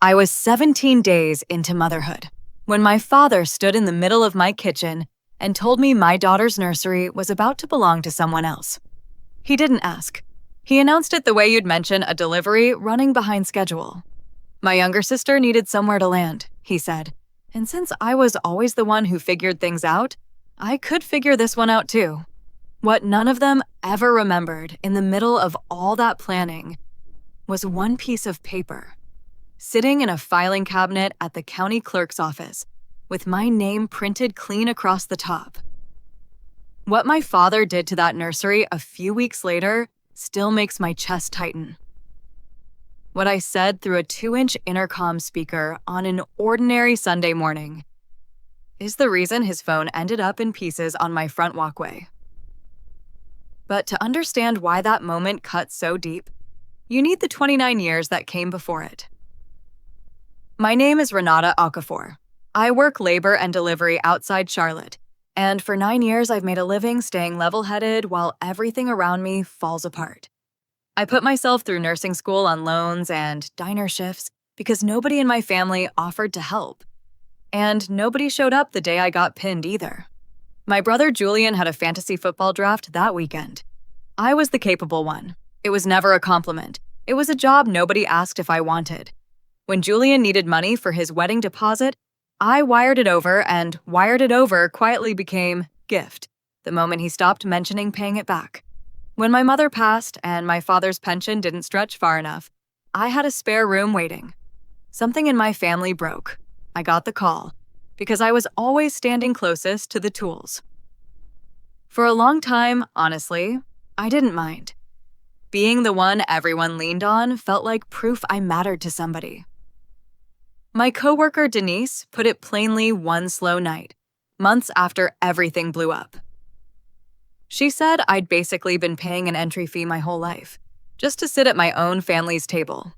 I was 17 days into motherhood when my father stood in the middle of my kitchen and told me my daughter's nursery was about to belong to someone else. He didn't ask. He announced it the way you'd mention a delivery running behind schedule. My younger sister needed somewhere to land, he said, and since I was always the one who figured things out, I could figure this one out too. What none of them ever remembered in the middle of all that planning was one piece of paper, sitting in a filing cabinet at the county clerk's office, with my name printed clean across the top. What my father did to that nursery a few weeks later still makes my chest tighten. What I said through a 2-inch intercom speaker on an ordinary Sunday morning is the reason his phone ended up in pieces on my front walkway. But to understand why that moment cut so deep, you need the 29 years that came before it. My name is Renata Okafor. I work labor and delivery outside Charlotte, and for 9 years I've made a living staying level-headed while everything around me falls apart. I put myself through nursing school on loans and diner shifts because nobody in my family offered to help. And nobody showed up the day I got pinned either. My brother Julian had a fantasy football draft that weekend. I was the capable one. It was never a compliment. It was a job nobody asked if I wanted. When Julian needed money for his wedding deposit, I wired it over, and wired it over quietly became gift the moment he stopped mentioning paying it back. When my mother passed and my father's pension didn't stretch far enough, I had a spare room waiting. Something in my family broke. I got the call because I was always standing closest to the tools. For a long time, honestly, I didn't mind. Being the one everyone leaned on felt like proof I mattered to somebody. My coworker Denise put it plainly one slow night, months after everything blew up. She said I'd basically been paying an entry fee my whole life, just to sit at my own family's table.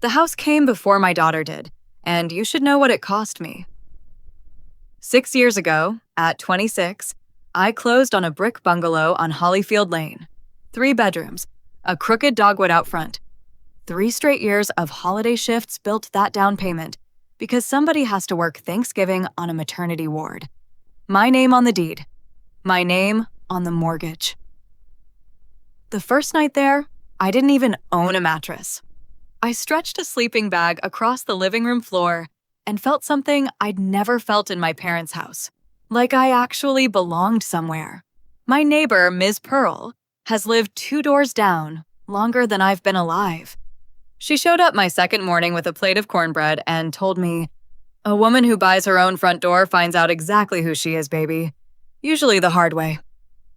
The house came before my daughter did, and you should know what it cost me. 6 years ago, at 26, I closed on a brick bungalow on Hollyfield Lane. 3 bedrooms, a crooked dogwood out front. 3 straight years of holiday shifts built that down payment because somebody has to work Thanksgiving on a maternity ward. My name on the deed. My name on the mortgage. The first night there, I didn't even own a mattress. I stretched a sleeping bag across the living room floor and felt something I'd never felt in my parents' house, like I actually belonged somewhere. My neighbor, Ms. Pearl, has lived 2 doors down longer than I've been alive. She showed up my second morning with a plate of cornbread and told me, "A woman who buys her own front door finds out exactly who she is, baby. Usually the hard way."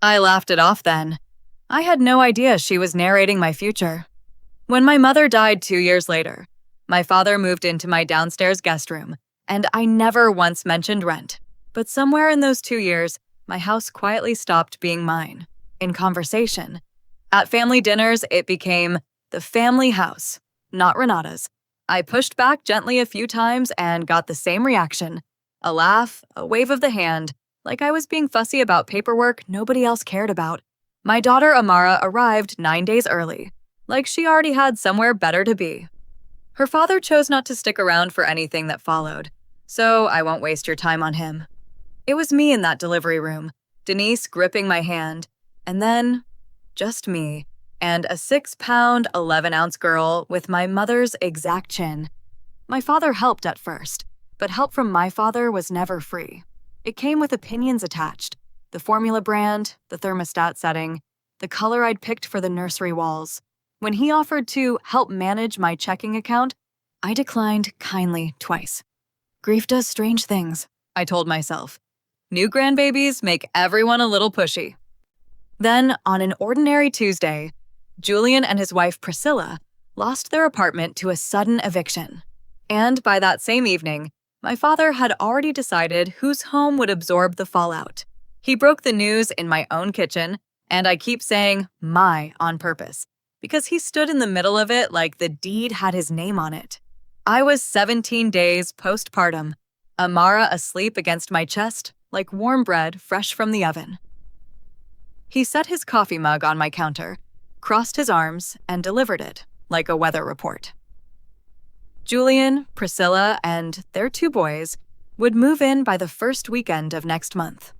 I laughed it off then. I had no idea she was narrating my future. When my mother died 2 years later, my father moved into my downstairs guest room, and I never once mentioned rent. But somewhere in those 2 years, my house quietly stopped being mine. In conversation, at family dinners, it became the family house, not Renata's. I pushed back gently a few times and got the same reaction. A laugh, a wave of the hand, like I was being fussy about paperwork nobody else cared about. My daughter Amara arrived 9 days early, like she already had somewhere better to be. Her father chose not to stick around for anything that followed, so I won't waste your time on him. It was me in that delivery room, Denise gripping my hand, and then just me and a 6-pound, 11-ounce girl with my mother's exact chin. My father helped at first, but help from my father was never free. It came with opinions attached, the formula brand, the thermostat setting, the color I'd picked for the nursery walls. When he offered to help manage my checking account, I declined kindly twice. Grief does strange things, I told myself. New grandbabies make everyone a little pushy. Then, on an ordinary Tuesday, Julian and his wife Priscilla lost their apartment to a sudden eviction. And by that same evening, my father had already decided whose home would absorb the fallout. He broke the news in my own kitchen, and I keep saying "my" on purpose, because he stood in the middle of it like the deed had his name on it. I was 17 days postpartum, Amara asleep against my chest like warm bread fresh from the oven. He set his coffee mug on my counter, crossed his arms, and delivered it like a weather report. Julian, Priscilla, and their 2 boys would move in by the first weekend of next month.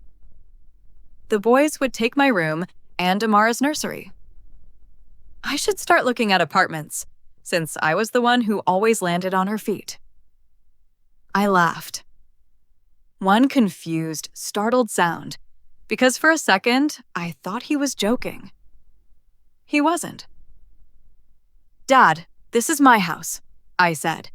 The boys would take my room and Amara's nursery. I should start looking at apartments, since I was the one who always landed on her feet. I laughed. One confused, startled sound, because for a second, I thought he was joking. He wasn't. "Dad, this is my house," I said.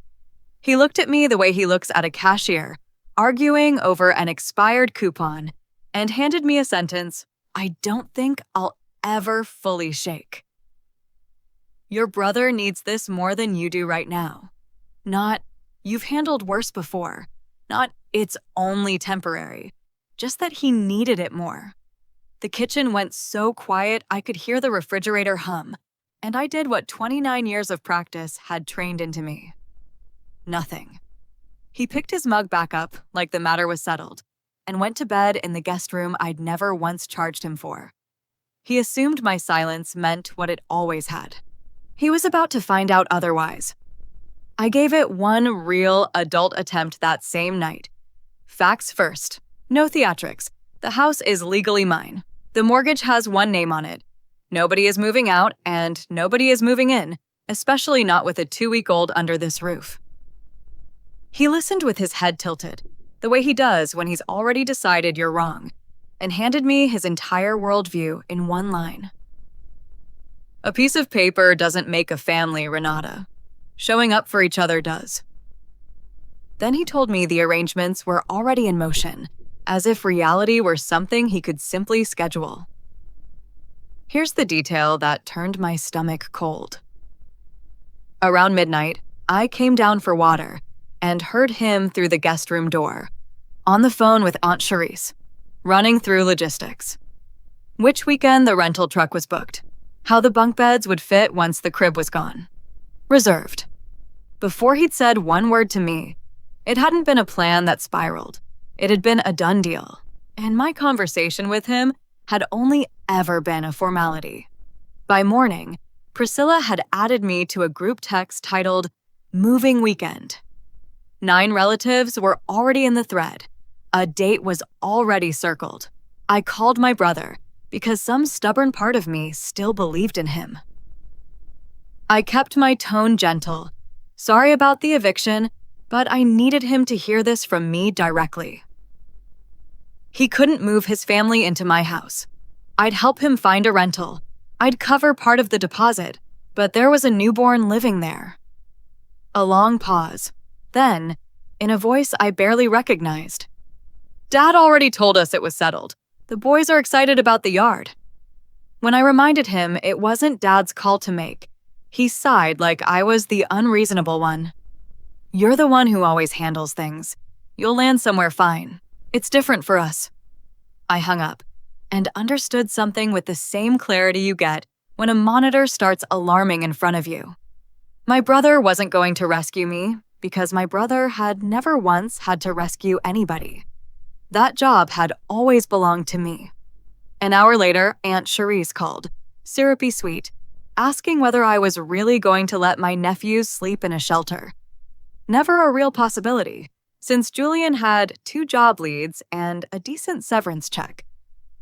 He looked at me the way he looks at a cashier, arguing over an expired coupon, and handed me a sentence I don't think I'll ever fully shake. "Your brother needs this more than you do right now. Not, you've handled worse before. Not, it's only temporary. Just that he needed it more." The kitchen went so quiet I could hear the refrigerator hum, and I did what 29 years of practice had trained into me. Nothing. He picked his mug back up like the matter was settled, and went to bed in the guest room I'd never once charged him for. He assumed my silence meant what it always had. He was about to find out otherwise. I gave it one real adult attempt that same night. Facts first. No theatrics. The house is legally mine. The mortgage has one name on it. Nobody is moving out, and nobody is moving in, especially not with a 2-week-old under this roof. He listened with his head tilted, the way he does when he's already decided you're wrong, and handed me his entire worldview in one line. "A piece of paper doesn't make a family, Renata. Showing up for each other does." Then he told me the arrangements were already in motion, as if reality were something he could simply schedule. Here's the detail that turned my stomach cold. Around midnight, I came down for water and heard him through the guest room door, on the phone with Aunt Charisse, running through logistics. Which weekend the rental truck was booked, how the bunk beds would fit once the crib was gone. Reserved. Before he'd said one word to me, it hadn't been a plan that spiraled. It had been a done deal, and my conversation with him had only ever been a formality. By morning, Priscilla had added me to a group text titled Moving Weekend. 9 relatives were already in the thread. A date was already circled. I called my brother because some stubborn part of me still believed in him. I kept my tone gentle. Sorry about the eviction, but I needed him to hear this from me directly. He couldn't move his family into my house. I'd help him find a rental. I'd cover part of the deposit, but there was a newborn living there. A long pause. Then, in a voice I barely recognized, "Dad already told us it was settled. The boys are excited about the yard." When I reminded him it wasn't Dad's call to make, he sighed like I was the unreasonable one. "You're the one who always handles things. You'll land somewhere fine. It's different for us." I hung up and understood something with the same clarity you get when a monitor starts alarming in front of you. My brother wasn't going to rescue me because my brother had never once had to rescue anybody. That job had always belonged to me. An hour later, Aunt Charisse called, syrupy sweet, asking whether I was really going to let my nephews sleep in a shelter. Never a real possibility, since Julian had 2 job leads and a decent severance check.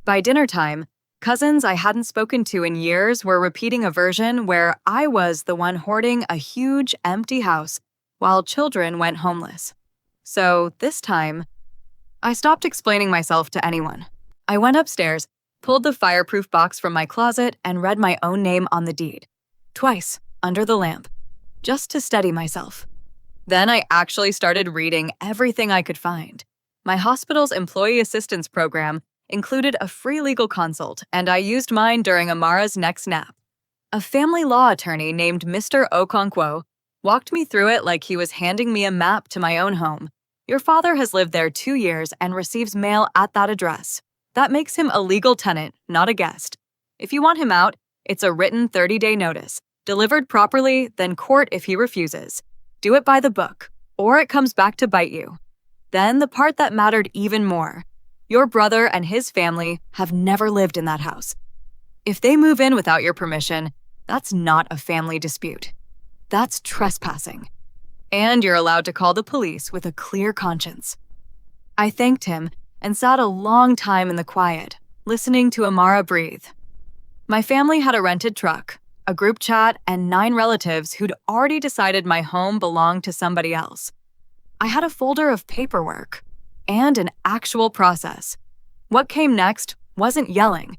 By dinner time, cousins I hadn't spoken to in years were repeating a version where I was the one hoarding a huge empty house while children went homeless. So this time, I stopped explaining myself to anyone. I went upstairs, pulled the fireproof box from my closet, and read my own name on the deed. Twice, under the lamp, just to steady myself. Then I actually started reading everything I could find. My hospital's employee assistance program included a free legal consult, and I used mine during Amara's next nap. A family law attorney named Mr. Okonkwo walked me through it like he was handing me a map to my own home. "Your father has lived there 2 years and receives mail at that address. That makes him a legal tenant, not a guest. If you want him out, it's a written 30-day notice, delivered properly, then court if he refuses. Do it by the book, or it comes back to bite you." Then the part that mattered even more. Your brother and his family have never lived in that house. If they move in without your permission, that's not a family dispute. That's trespassing. And you're allowed to call the police with a clear conscience. I thanked him and sat a long time in the quiet, listening to Amara breathe. My family had a rented truck, a group chat, and 9 relatives who'd already decided my home belonged to somebody else. I had a folder of paperwork and an actual process. What came next wasn't yelling.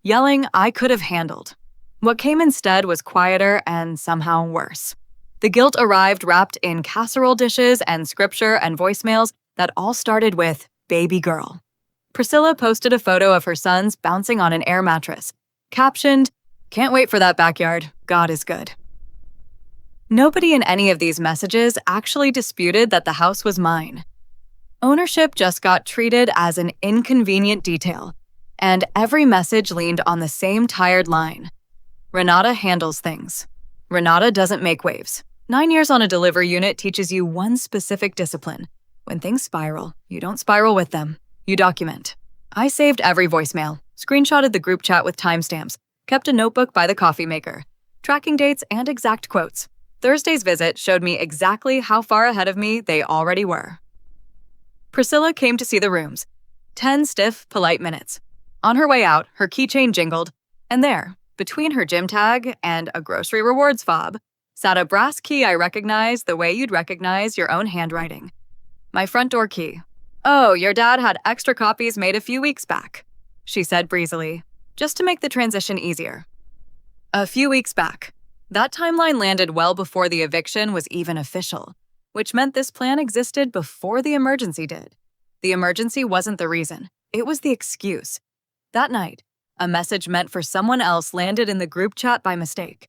Yelling I could have handled. What came instead was quieter and somehow worse. The guilt arrived wrapped in casserole dishes and scripture and voicemails that all started with "baby girl." Priscilla posted a photo of her sons bouncing on an air mattress, captioned, "Can't wait for that backyard. God is good." Nobody in any of these messages actually disputed that the house was mine. Ownership just got treated as an inconvenient detail, and every message leaned on the same tired line. Renata handles things. Renata doesn't make waves. 9 years on a delivery unit teaches you one specific discipline. When things spiral, you don't spiral with them. You document. I saved every voicemail, screenshotted the group chat with timestamps, kept a notebook by the coffee maker, tracking dates and exact quotes. Thursday's visit showed me exactly how far ahead of me they already were. Priscilla came to see the rooms. 10 stiff, polite minutes. On her way out, her keychain jingled, and there, between her gym tag and a grocery rewards fob, sat a brass key I recognized the way you'd recognize your own handwriting. My front door key. "Oh, your dad had extra copies made a few weeks back," she said breezily, just to make the transition easier. A few weeks back. That timeline landed well before the eviction was even official, which meant this plan existed before the emergency did. The emergency wasn't the reason. It was the excuse. That night, a message meant for someone else landed in the group chat by mistake.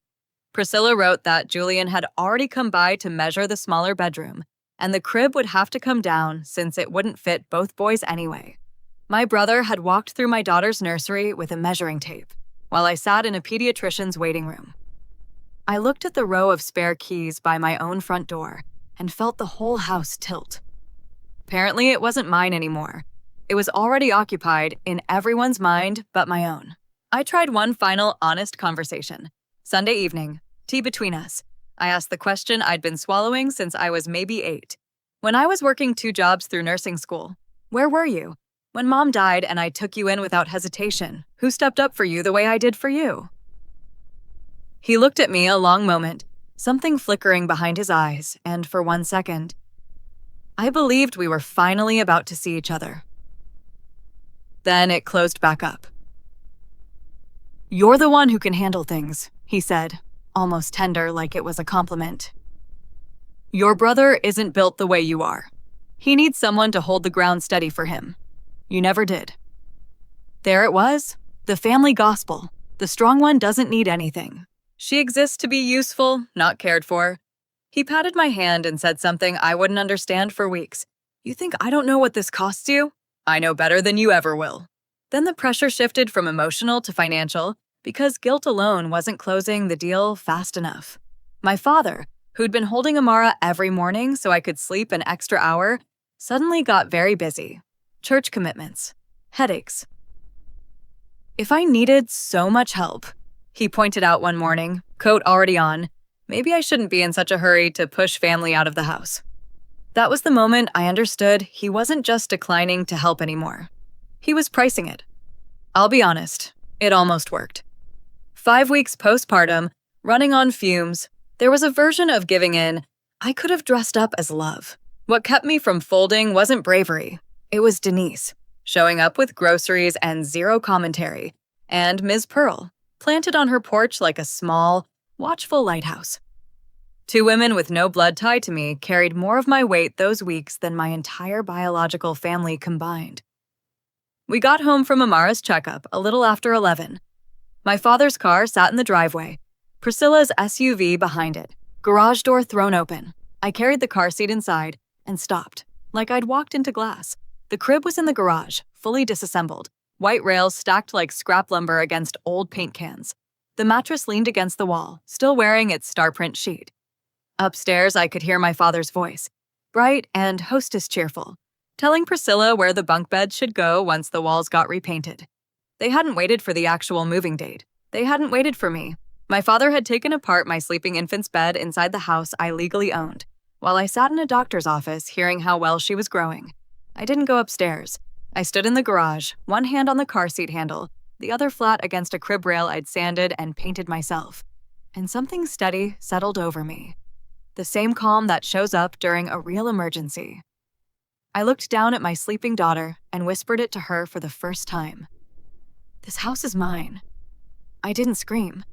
Priscilla wrote that Julian had already come by to measure the smaller bedroom, and the crib would have to come down since it wouldn't fit both boys anyway. My brother had walked through my daughter's nursery with a measuring tape, while I sat in a pediatrician's waiting room. I looked at the row of spare keys by my own front door and felt the whole house tilt. Apparently, it wasn't mine anymore. It was already occupied in everyone's mind but my own. I tried one final honest conversation. Sunday evening, tea between us. I asked the question I'd been swallowing since I was maybe 8. When I was working 2 jobs through nursing school, where were you? When Mom died and I took you in without hesitation, who stepped up for you the way I did for you? He looked at me a long moment, something flickering behind his eyes, and for 1 second, I believed we were finally about to see each other. Then it closed back up. "You're the one who can handle things," he said, almost tender like it was a compliment. "Your brother isn't built the way you are. He needs someone to hold the ground steady for him. You never did." There it was, the family gospel. The strong one doesn't need anything. She exists to be useful, not cared for. He patted my hand and said something I wouldn't understand for weeks. "You think I don't know what this costs you? I know better than you ever will." Then the pressure shifted from emotional to financial, because guilt alone wasn't closing the deal fast enough. My father, who'd been holding Amara every morning so I could sleep an extra hour, suddenly got very busy. Church commitments, headaches. If I needed so much help, he pointed out one morning, coat already on, maybe I shouldn't be in such a hurry to push family out of the house. That was the moment I understood he wasn't just declining to help anymore. He was pricing it. I'll be honest, it almost worked. 5 weeks postpartum, running on fumes, there was a version of giving in I could have dressed up as love. What kept me from folding wasn't bravery. It was Denise, showing up with groceries and zero commentary, and Ms. Pearl, planted on her porch like a small, watchful lighthouse. 2 women with no blood tie to me carried more of my weight those weeks than my entire biological family combined. We got home from Amara's checkup a little after 11. My father's car sat in the driveway, Priscilla's SUV behind it, garage door thrown open. I carried the car seat inside and stopped, like I'd walked into glass. The crib was in the garage, fully disassembled, white rails stacked like scrap lumber against old paint cans. The mattress leaned against the wall, still wearing its star print sheet. Upstairs, I could hear my father's voice, bright and hostess cheerful, telling Priscilla where the bunk bed should go once the walls got repainted. They hadn't waited for the actual moving date. They hadn't waited for me. My father had taken apart my sleeping infant's bed inside the house I legally owned. While I sat in a doctor's office hearing how well she was growing, I didn't go upstairs. I stood in the garage, one hand on the car seat handle, the other flat against a crib rail I'd sanded and painted myself, and something steady settled over me. The same calm that shows up during a real emergency. I looked down at my sleeping daughter and whispered it to her for the first time. "This house is mine." I didn't scream.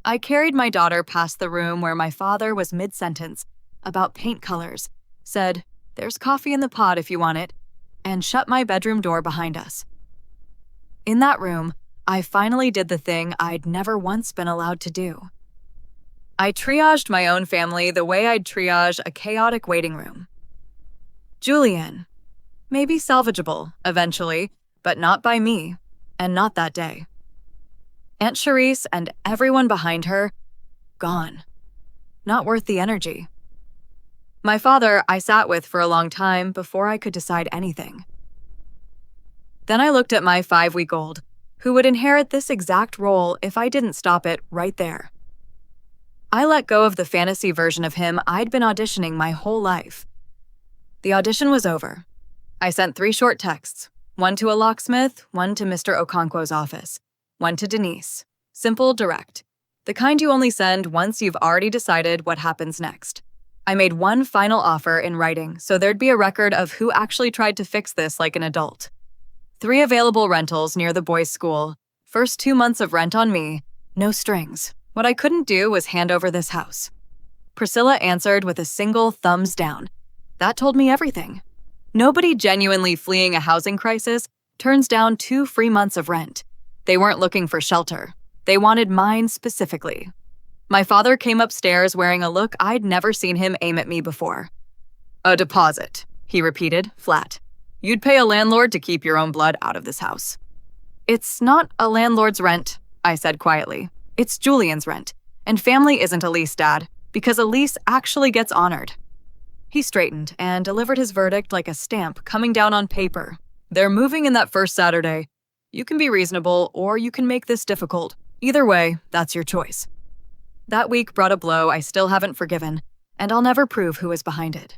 I carried my daughter past the room where my father was mid-sentence about paint colors, said, "There's coffee in the pot if you want it," and shut my bedroom door behind us. In that room, I finally did the thing I'd never once been allowed to do. I triaged my own family the way I'd triage a chaotic waiting room. Julian. Maybe salvageable, eventually, but not by me, and not that day. Aunt Charisse and everyone behind her, gone. Not worth the energy. My father I sat with for a long time before I could decide anything. Then I looked at my 5-week-old, who would inherit this exact role if I didn't stop it right there. I let go of the fantasy version of him I'd been auditioning my whole life. The audition was over. I sent 3 short texts, one to a locksmith, one to Mr. Okonkwo's office, one to Denise. Simple, direct. The kind you only send once you've already decided what happens next. I made one final offer in writing so there'd be a record of who actually tried to fix this like an adult. 3 available rentals near the boys' school. First 2 months of rent on me. No strings. What I couldn't do was hand over this house. Priscilla answered with a single thumbs down. That told me everything. Nobody genuinely fleeing a housing crisis turns down 2 free months of rent. They weren't looking for shelter. They wanted mine specifically. My father came upstairs wearing a look I'd never seen him aim at me before. "A deposit," he repeated, flat. "You'd pay a landlord to keep your own blood out of this house." "It's not a landlord's rent," I said quietly. "It's Julian's rent. And family isn't a lease, Dad, because a lease actually gets honored." He straightened and delivered his verdict like a stamp coming down on paper. "They're moving in that first Saturday. You can be reasonable, or you can make this difficult. Either way, that's your choice." That week brought a blow I still haven't forgiven, and I'll never prove who was behind it.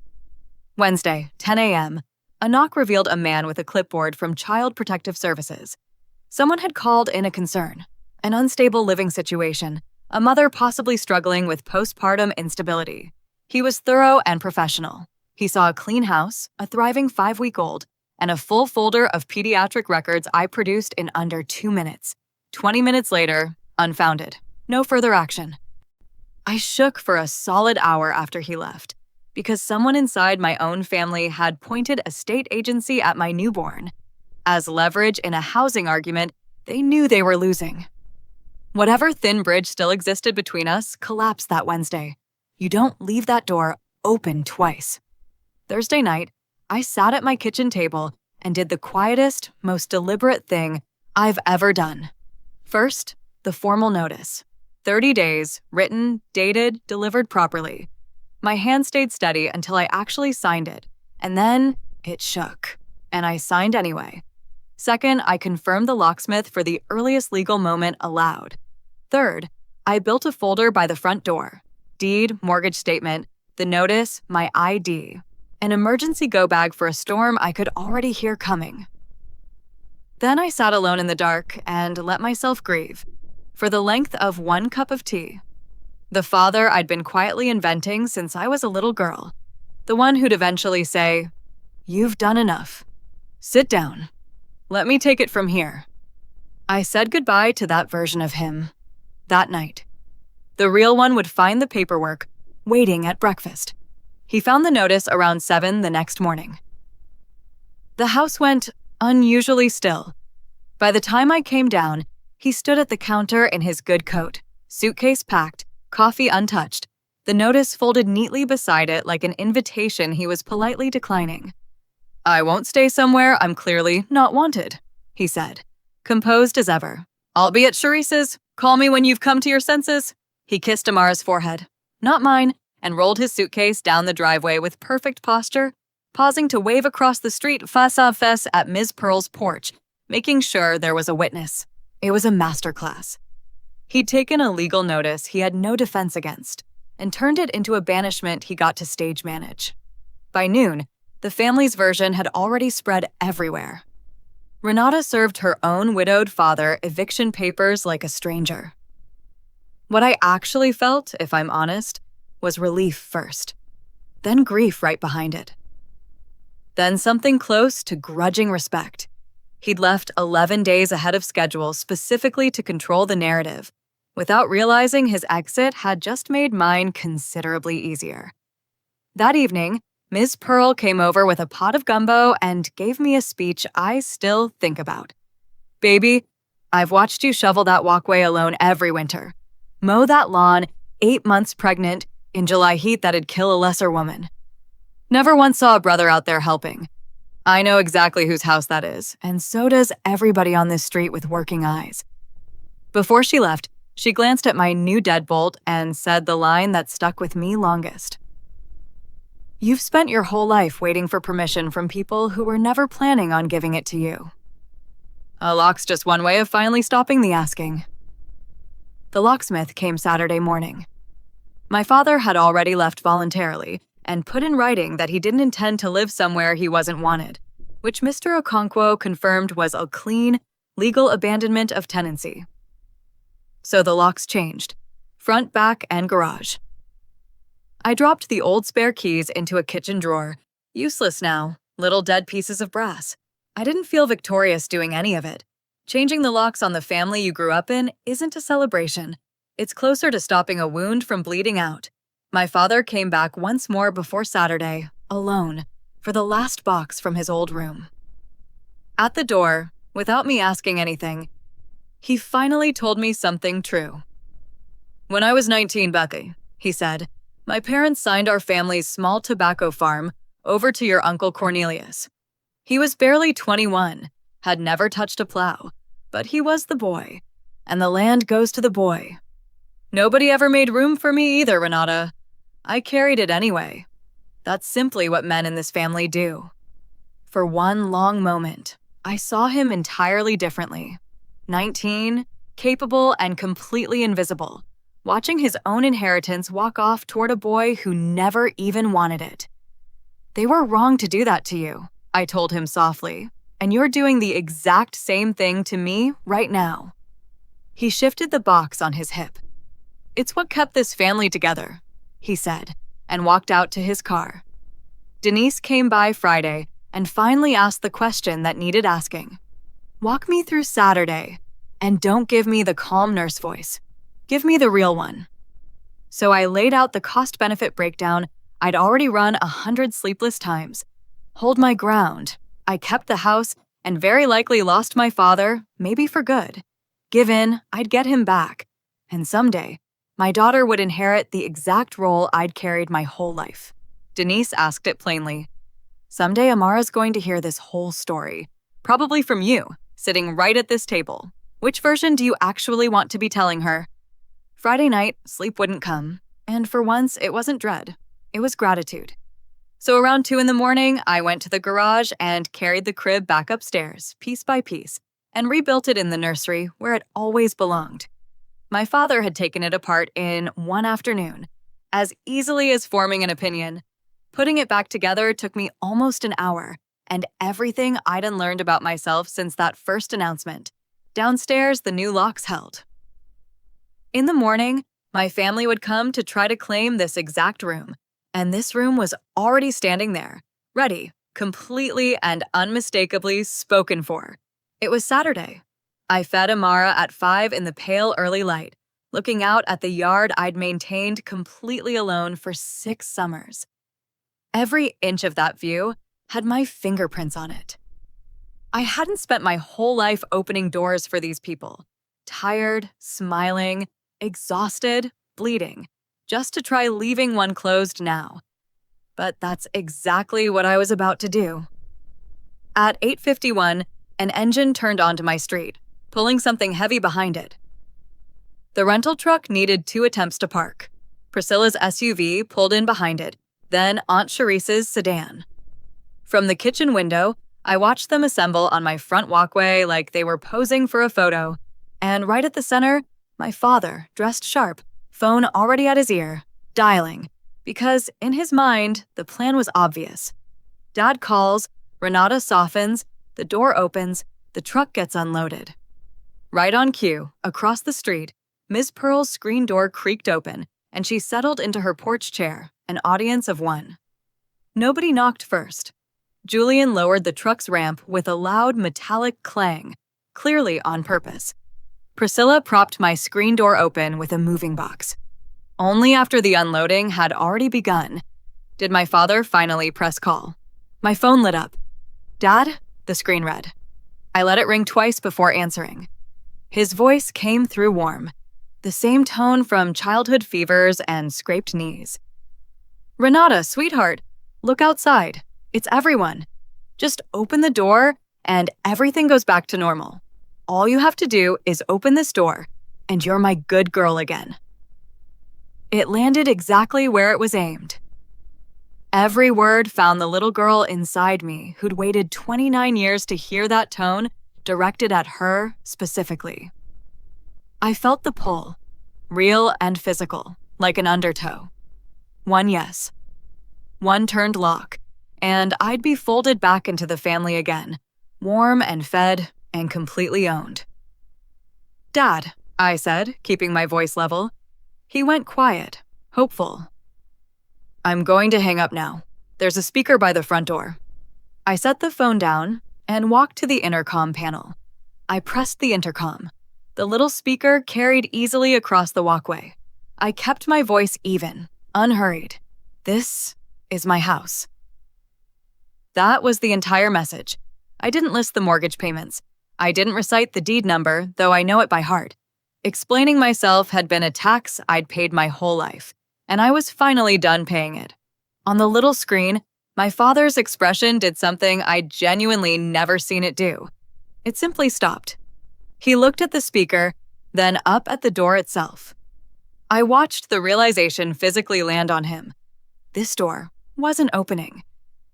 Wednesday, 10 a.m., a knock revealed a man with a clipboard from Child Protective Services. Someone had called in a concern, an unstable living situation, a mother possibly struggling with postpartum instability. He was thorough and professional. He saw a clean house, a thriving 5-week-old, and a full folder of pediatric records I produced in under 2 minutes. 20 minutes later, unfounded. No further action. I shook for a solid hour after he left, because someone inside my own family had pointed a state agency at my newborn. As leverage in a housing argument, they knew they were losing. Whatever thin bridge still existed between us collapsed that Wednesday. You don't leave that door open twice. Thursday night, I sat at my kitchen table and did the quietest, most deliberate thing I've ever done. First, the formal notice. 30 days, written, dated, delivered properly. My hand stayed steady until I actually signed it, and then it shook, and I signed anyway. Second, I confirmed the locksmith for the earliest legal moment allowed. Third, I built a folder by the front door. Deed, mortgage statement, the notice, my ID. An emergency go bag for a storm I could already hear coming. Then I sat alone in the dark and let myself grieve, for the length of 1 cup of tea. The father I'd been quietly inventing since I was a little girl. The one who'd eventually say, "You've done enough. Sit down. Let me take it from here." I said goodbye to that version of him. That night. The real one would find the paperwork, waiting at breakfast. He found the notice around 7 the next morning. The house went unusually still. By the time I came down, he stood at the counter in his good coat, suitcase packed, coffee untouched, the notice folded neatly beside it like an invitation he was politely declining. "I won't stay somewhere I'm clearly not wanted," he said, composed as ever. "I'll be at Charisse's. Call me when you've come to your senses." He kissed Amara's forehead, not mine, and rolled his suitcase down the driveway with perfect posture, pausing to wave across the street face-à-face at Ms. Pearl's porch, making sure there was a witness. It was a masterclass. He'd taken a legal notice he had no defense against. and turned it into a banishment he got to stage manage. By noon, the family's version had already spread everywhere. Renata served her own widowed father eviction papers like a stranger. What I actually felt, if I'm honest, was relief first, then grief right behind it. Then something close to grudging respect. He'd left 11 days ahead of schedule specifically to control the narrative, without realizing his exit had just made mine considerably easier. That evening, Ms. Pearl came over with a pot of gumbo and gave me a speech I still think about. "Baby, I've watched you shovel that walkway alone every winter. Mow that lawn, 8 months pregnant, in July heat that'd kill a lesser woman. Never once saw a brother out there helping. I know exactly whose house that is, and so does everybody on this street with working eyes." Before she left, she glanced at my new deadbolt and said the line that stuck with me longest. "You've spent your whole life waiting for permission from people who were never planning on giving it to you." A lock's just one way of finally stopping the asking. The locksmith came Saturday morning. My father had already left voluntarily and put in writing that he didn't intend to live somewhere he wasn't wanted, which Mr. Okonkwo confirmed was a clean, legal abandonment of tenancy. So the locks changed, front, back, and garage. I dropped the old spare keys into a kitchen drawer, useless now, little dead pieces of brass. I didn't feel victorious doing any of it. Changing the locks on the family you grew up in isn't a celebration. It's closer to stopping a wound from bleeding out. My father came back once more before Saturday, alone, for the last box from his old room. At the door, without me asking anything, he finally told me something true. "When I was 19, Becky," he said, "my parents signed our family's small tobacco farm over to your Uncle Cornelius. He was barely 21, had never touched a plow, but he was the boy, and the land goes to the boy. Nobody ever made room for me either, Renata. I carried it anyway. That's simply what men in this family do." For one long moment, I saw him entirely differently. 19, capable and completely invisible, watching his own inheritance walk off toward a boy who never even wanted it. "They were wrong to do that to you," I told him softly, "and you're doing the exact same thing to me right now." He shifted the box on his hip. "It's what kept this family together," he said, and walked out to his car. Denise came by Friday and finally asked the question that needed asking. "Walk me through Saturday, and don't give me the calm nurse voice. Give me the real one." So I laid out the cost-benefit breakdown I'd already run 100 sleepless times. Hold my ground. I kept the house and very likely lost my father, maybe for good. Give in, I'd get him back. And someday, my daughter would inherit the exact role I'd carried my whole life. Denise asked it plainly. Someday Amara's going to hear this whole story, probably from you, sitting right at this table. Which version do you actually want to be telling her? Friday night, sleep wouldn't come, and for once, it wasn't dread. It was gratitude. So around 2 a.m, I went to the garage and carried the crib back upstairs, piece by piece, and rebuilt it in the nursery where it always belonged. My father had taken it apart in one afternoon, as easily as forming an opinion. Putting it back together took me almost an hour, and everything I'd unlearned about myself since that first announcement. Downstairs, the new locks held. In the morning, my family would come to try to claim this exact room, and this room was already standing there, ready, completely and unmistakably spoken for. It was Saturday. I fed Amara at 5 in the pale early light, looking out at the yard I'd maintained completely alone for 6 summers. Every inch of that view had my fingerprints on it. I hadn't spent my whole life opening doors for these people, tired, smiling, exhausted, bleeding, just to try leaving one closed now. But that's exactly what I was about to do. At 8:51, an engine turned onto my street, pulling something heavy behind it. The rental truck needed 2 attempts to park. Priscilla's SUV pulled in behind it, then Aunt Sharice's sedan. From the kitchen window, I watched them assemble on my front walkway like they were posing for a photo, and right at the center, my father, dressed sharp, phone already at his ear, dialing, because in his mind, the plan was obvious. Dad calls, Renata softens, the door opens, the truck gets unloaded. Right on cue, across the street, Ms. Pearl's screen door creaked open, and she settled into her porch chair, an audience of one. Nobody knocked first. Julian lowered the truck's ramp with a loud metallic clang, clearly on purpose. Priscilla propped my screen door open with a moving box. Only after the unloading had already begun did my father finally press call. My phone lit up. "Dad?" the screen read. I let it ring twice before answering. His voice came through warm, the same tone from childhood fevers and scraped knees. "Renata, sweetheart, look outside. It's everyone. Just open the door and everything goes back to normal. All you have to do is open this door, and you're my good girl again." It landed exactly where it was aimed. Every word found the little girl inside me who'd waited 29 years to hear that tone directed at her specifically. I felt the pull, real and physical, like an undertow. One yes. One turned lock, and I'd be folded back into the family again, warm and fed and completely owned. "Dad," I said, keeping my voice level. He went quiet, hopeful. "I'm going to hang up now. There's a speaker by the front door." I set the phone down and walked to the intercom panel. I pressed the intercom. The little speaker carried easily across the walkway. I kept my voice even, unhurried. "This is my house." That was the entire message. I didn't list the mortgage payments. I didn't recite the deed number, though I know it by heart. Explaining myself had been a tax I'd paid my whole life, and I was finally done paying it. On the little screen, my father's expression did something I'd genuinely never seen it do. It simply stopped. He looked at the speaker, then up at the door itself. I watched the realization physically land on him. This door wasn't opening.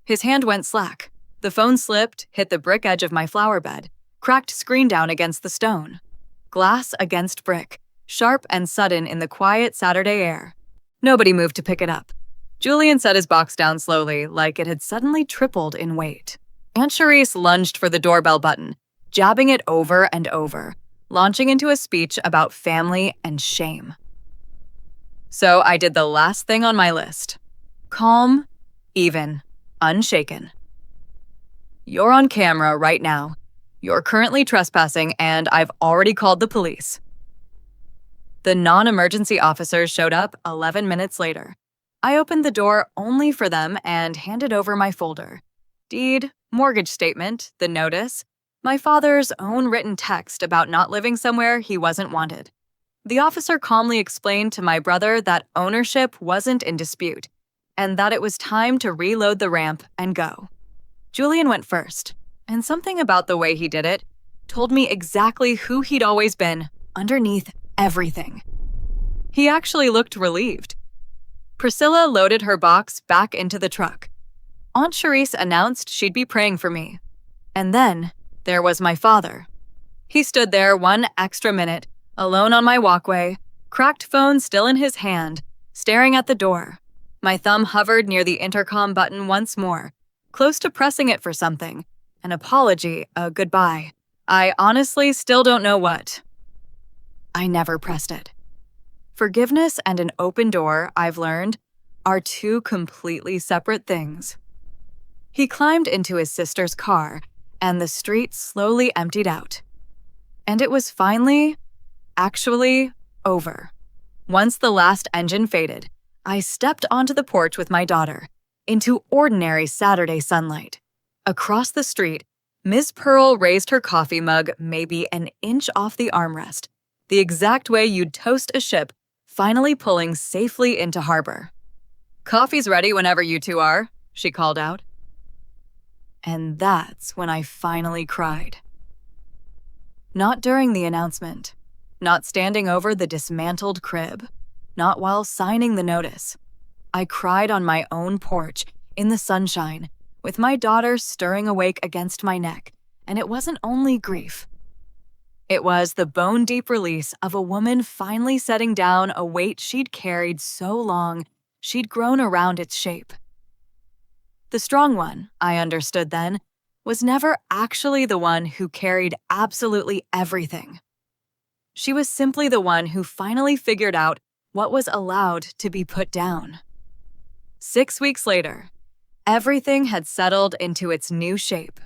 His hand went slack. The phone slipped, hit the brick edge of my flower bed, cracked screen down against the stone. Glass against brick, sharp and sudden in the quiet Saturday air. Nobody moved to pick it up. Julian set his box down slowly, like it had suddenly tripled in weight. Aunt Charisse lunged for the doorbell button, jabbing it over and over, launching into a speech about family and shame. So I did the last thing on my list. Calm, even, unshaken. "You're on camera right now. You're currently trespassing, and I've already called the police." The non-emergency officers showed up 11 minutes later. I opened the door only for them and handed over my folder. Deed, mortgage statement, the notice, my father's own written text about not living somewhere he wasn't wanted. The officer calmly explained to my brother that ownership wasn't in dispute, and that it was time to reload the ramp and go. Julian went first, and something about the way he did it told me exactly who he'd always been underneath everything. He actually looked relieved. Priscilla loaded her box back into the truck. Aunt Charisse announced she'd be praying for me. And then there was my father. He stood there one extra minute, alone on my walkway, cracked phone still in his hand, staring at the door. My thumb hovered near the intercom button once more, close to pressing it for something. An apology, a goodbye. I honestly still don't know what. I never pressed it. Forgiveness and an open door, I've learned, are two completely separate things. He climbed into his sister's car, and the street slowly emptied out. And it was finally, actually, over. Once the last engine faded, I stepped onto the porch with my daughter, into ordinary Saturday sunlight. Across the street, Ms. Pearl raised her coffee mug maybe an inch off the armrest, the exact way you'd toast a ship finally pulling safely into harbor. "Coffee's ready whenever you two are," she called out. And that's when I finally cried. Not during the announcement, not standing over the dismantled crib, not while signing the notice. I cried on my own porch, in the sunshine, with my daughter stirring awake against my neck, and it wasn't only grief. It was the bone-deep release of a woman finally setting down a weight she'd carried so long she'd grown around its shape. The strong one, I understood then, was never actually the one who carried absolutely everything. She was simply the one who finally figured out what was allowed to be put down. 6 weeks later, everything had settled into its new shape.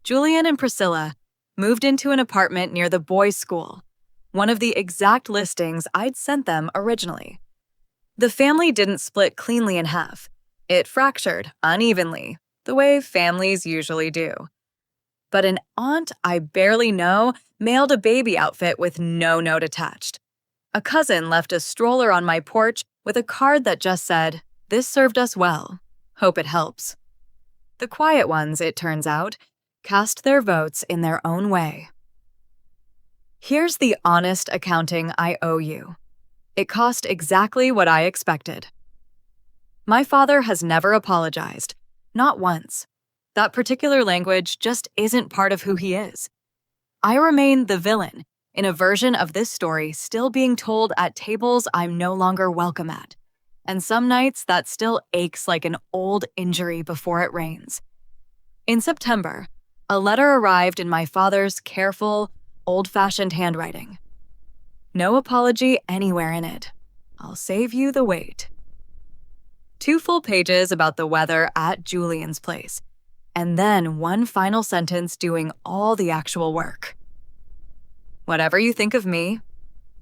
Julian and Priscilla moved into an apartment near the boys' school, one of the exact listings I'd sent them originally. The family didn't split cleanly in half. It fractured unevenly, the way families usually do. But an aunt I barely know mailed a baby outfit with no note attached. A cousin left a stroller on my porch with a card that just said, "This served us well. Hope it helps." The quiet ones, it turns out, cast their votes in their own way. Here's the honest accounting I owe you. It cost exactly what I expected. My father has never apologized, not once. That particular language just isn't part of who he is. I remain the villain in a version of this story still being told at tables I'm no longer welcome at. And some nights that still aches like an old injury before it rains. In September, a letter arrived in my father's careful, old-fashioned handwriting. No apology anywhere in it. I'll save you the wait. 2 full pages about the weather at Julian's place, and then one final sentence doing all the actual work. Whatever you think of me,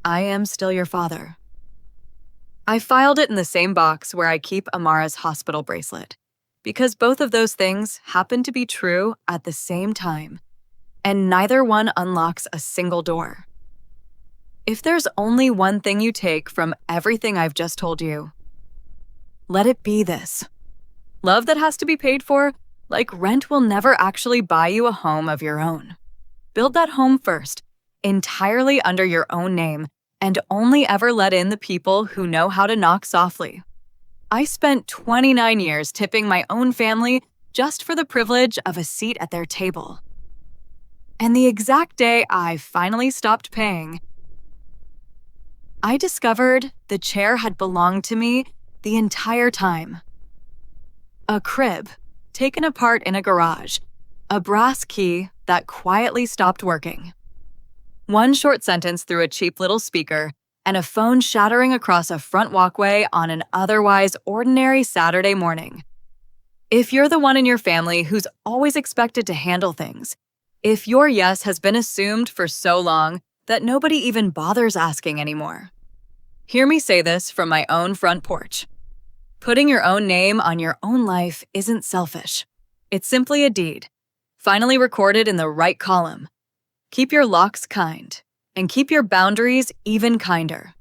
I am still your father. I filed it in the same box where I keep Amara's hospital bracelet, because both of those things happen to be true at the same time, and neither one unlocks a single door. If there's only one thing you take from everything I've just told you, let it be this. Love that has to be paid for, like rent, will never actually buy you a home of your own. Build that home first, entirely under your own name, and only ever let in the people who know how to knock softly. I spent 29 years tipping my own family just for the privilege of a seat at their table. And the exact day I finally stopped paying, I discovered the chair had belonged to me the entire time. A crib, taken apart in a garage, a brass key that quietly stopped working. One short sentence through a cheap little speaker, and a phone shattering across a front walkway on an otherwise ordinary Saturday morning. If you're the one in your family who's always expected to handle things, if your yes has been assumed for so long that nobody even bothers asking anymore, hear me say this from my own front porch. Putting your own name on your own life isn't selfish. It's simply a deed, finally recorded in the right column. Keep your locks kind, and keep your boundaries even kinder.